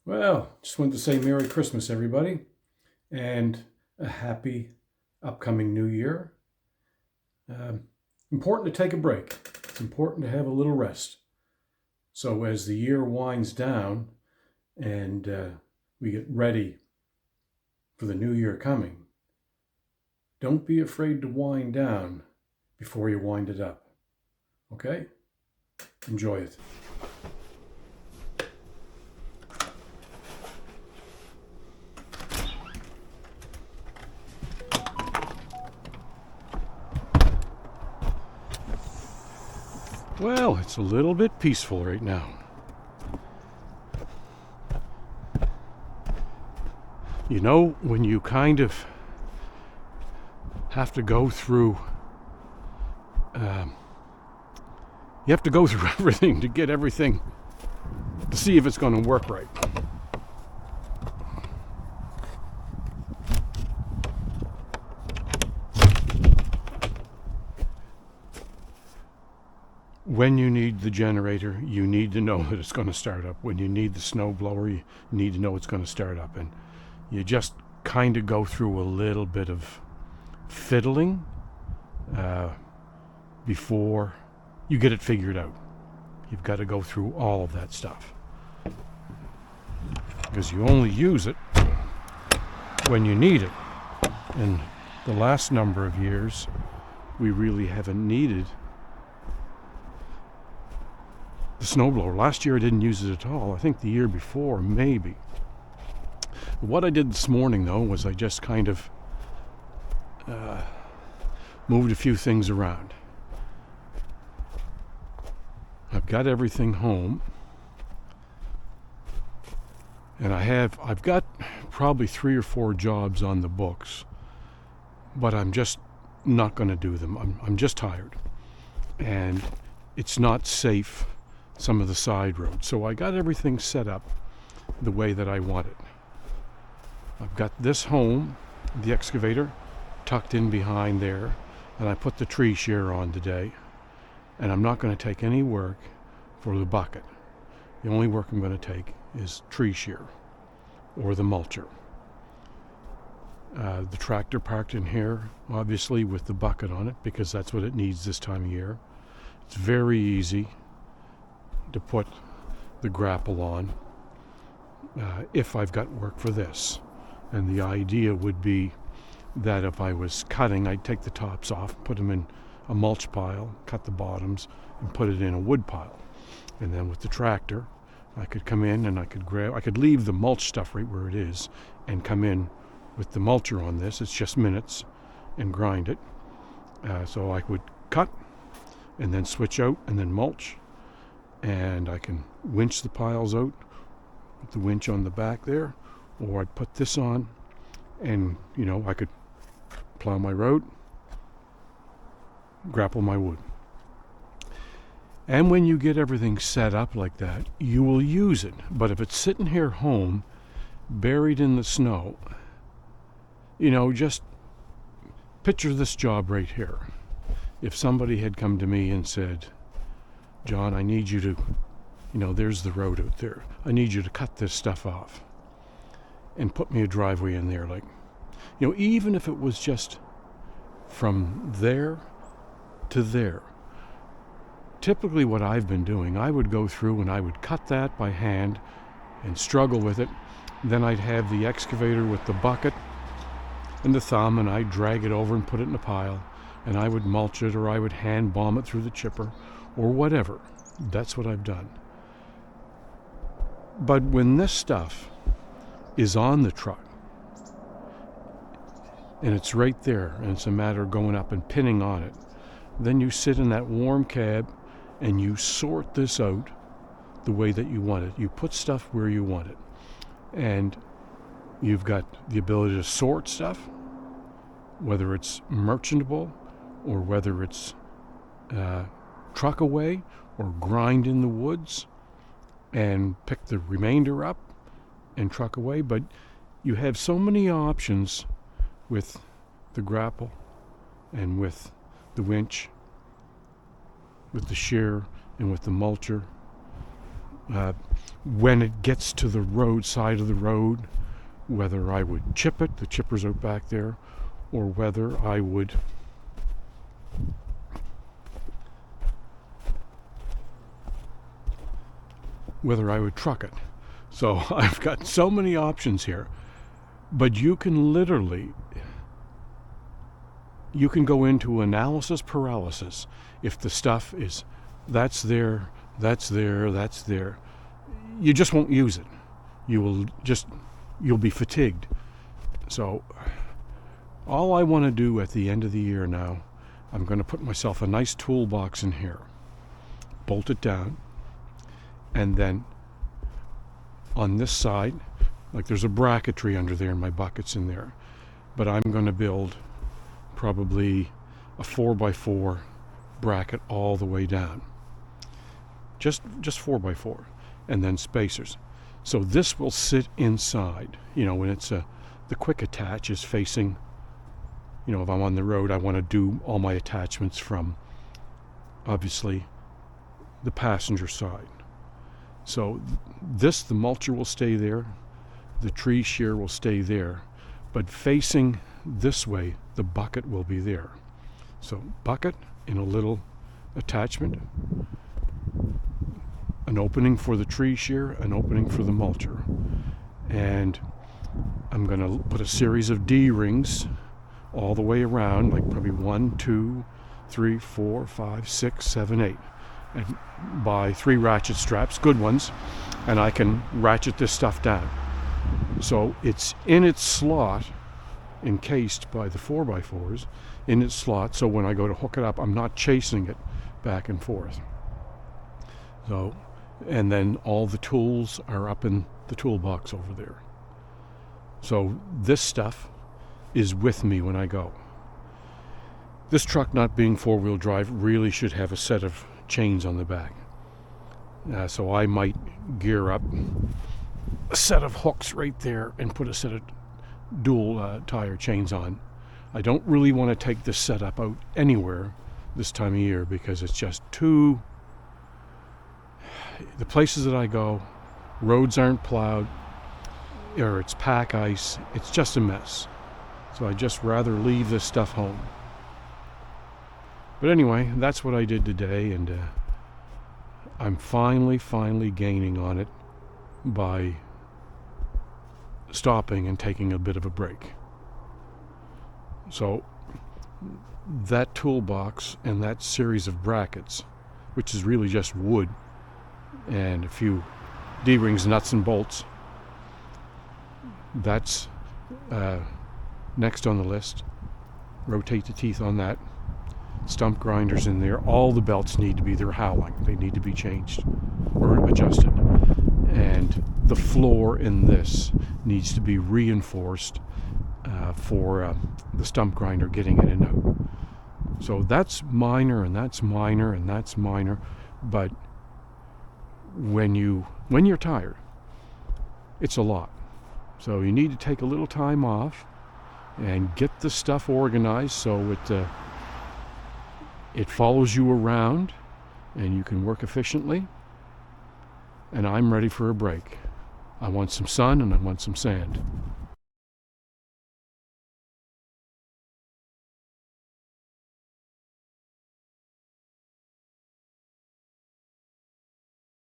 Well, just wanted to say Merry Christmas, everybody, and a happy upcoming New Year. Um, Important to take a break. It's important to have a little rest. So as the year winds down and we get ready for the new year coming, don't be afraid to wind down before you wind it up. Okay? Enjoy it. Well, it's a little bit peaceful right now. You know, when you kind of have to go through, you have to go through everything to get everything to see if it's going to work right. When you need the generator, you need to know that it's going to start up. When you need the snow blower, you need to know it's going to start up. And you just kind of go through a little bit of fiddling before you get it figured out. You've got to go through all of that stuff, because you only use it when you need it. And the last number of years, we really haven't needed the snowblower. Last year I didn't use it at all. I think the year before, maybe. What I did this morning, though, was I just kind of moved a few things around. I've got everything home, and I've got probably 3 or 4 jobs on the books, but I'm just not going to do them. I'm just tired, and it's not safe, some of the side roads. So I got everything set up the way that I want it. I've got this home, the excavator, tucked in behind there, and I put the tree shear on today. And I'm not going to take any work for the bucket. The only work I'm going to take is tree shear or the mulcher. The tractor parked in here, obviously, with the bucket on it, because that's what it needs this time of year. It's very easy to put the grapple on if I've got work for this. And the idea would be that if I was cutting, I'd take the tops off, put them in a mulch pile, cut the bottoms, and put it in a wood pile. And then with the tractor, I could come in and I could leave the mulch stuff right where it is and come in with the mulcher on this. It's just minutes, and grind it. So I would cut and then switch out and then mulch. And I can winch the piles out with the winch on the back there, or I'd put this on and, I could plow my road, grapple my wood. And when you get everything set up like that, you will use it. But if it's sitting here home, buried in the snow, just picture this job right here. If somebody had come to me and said, John, I need you to, there's the road out there. I need you to cut this stuff off and put me a driveway in there. Like, even if it was just from there to there. Typically what I've been doing, I would go through and I would cut that by hand and struggle with it. Then I'd have the excavator with the bucket and the thumb, and I'd drag it over and put it in a pile, and I would mulch it, or I would hand bomb it through the chipper, or whatever. That's what I've done. But when this stuff is on the truck, and it's right there, and it's a matter of going up and pinning on it, then you sit in that warm cab and you sort this out the way that you want it. You put stuff where you want it. And you've got the ability to sort stuff, whether it's merchantable or whether it's truck away or grind in the woods and pick the remainder up and truck away. But you have so many options with the grapple and with the winch, with the shear and with the mulcher. When it gets to the road side of the road, whether I would chip it, the chipper's out back there, or whether I would truck it. So I've got so many options here. But you can go into analysis paralysis if the stuff is that's there, you just won't use it. You'll be fatigued. So all I want to do at the end of the year now, I'm going to put myself a nice toolbox in here, bolt it down, and then on this side, like there's a bracketry under there and my bucket's in there, but I'm going to build probably a 4x4 bracket all the way down. Just 4x4, and then spacers. So this will sit inside. When it's the quick attach is facing, if I'm on the road, I want to do all my attachments from, obviously, the passenger side. So the mulcher will stay there, the tree shear will stay there, but facing this way, the bucket will be there. So bucket in a little attachment, an opening for the tree shear, an opening for the mulcher. And I'm going to put a series of D-rings all the way around, like probably 1, 2, 3, 4, 5, 6, 7, 8. And buy 3 ratchet straps, good ones, and I can ratchet this stuff down. So it's in its slot, encased by the 4x4s, in its slot, so when I go to hook it up, I'm not chasing it back and forth. So, and then all the tools are up in the toolbox over there. So this stuff is with me when I go. This truck, not being 4-wheel drive, really should have a set of chains on the back. So I might gear up a set of hooks right there and put a set of dual tire chains on. I don't really want to take this setup out anywhere this time of year because it's just the places that I go, roads aren't plowed, or it's pack ice. It's just a mess. So I'd just rather leave this stuff home. But anyway, that's what I did today, and I'm finally gaining on it by stopping and taking a bit of a break. So that toolbox and that series of brackets, which is really just wood and a few D-rings, nuts and bolts, that's next on the list. Rotate the teeth on that. Stump grinders in there. All the belts need to be, they're howling. They need to be changed or adjusted. And the floor in this needs to be reinforced for the stump grinder getting in and out. So that's minor, and that's minor, and that's minor. But when you're tired, it's a lot. So you need to take a little time off and get the stuff organized so it follows you around and you can work efficiently. And I'm ready for a break. I want some sun and I want some sand.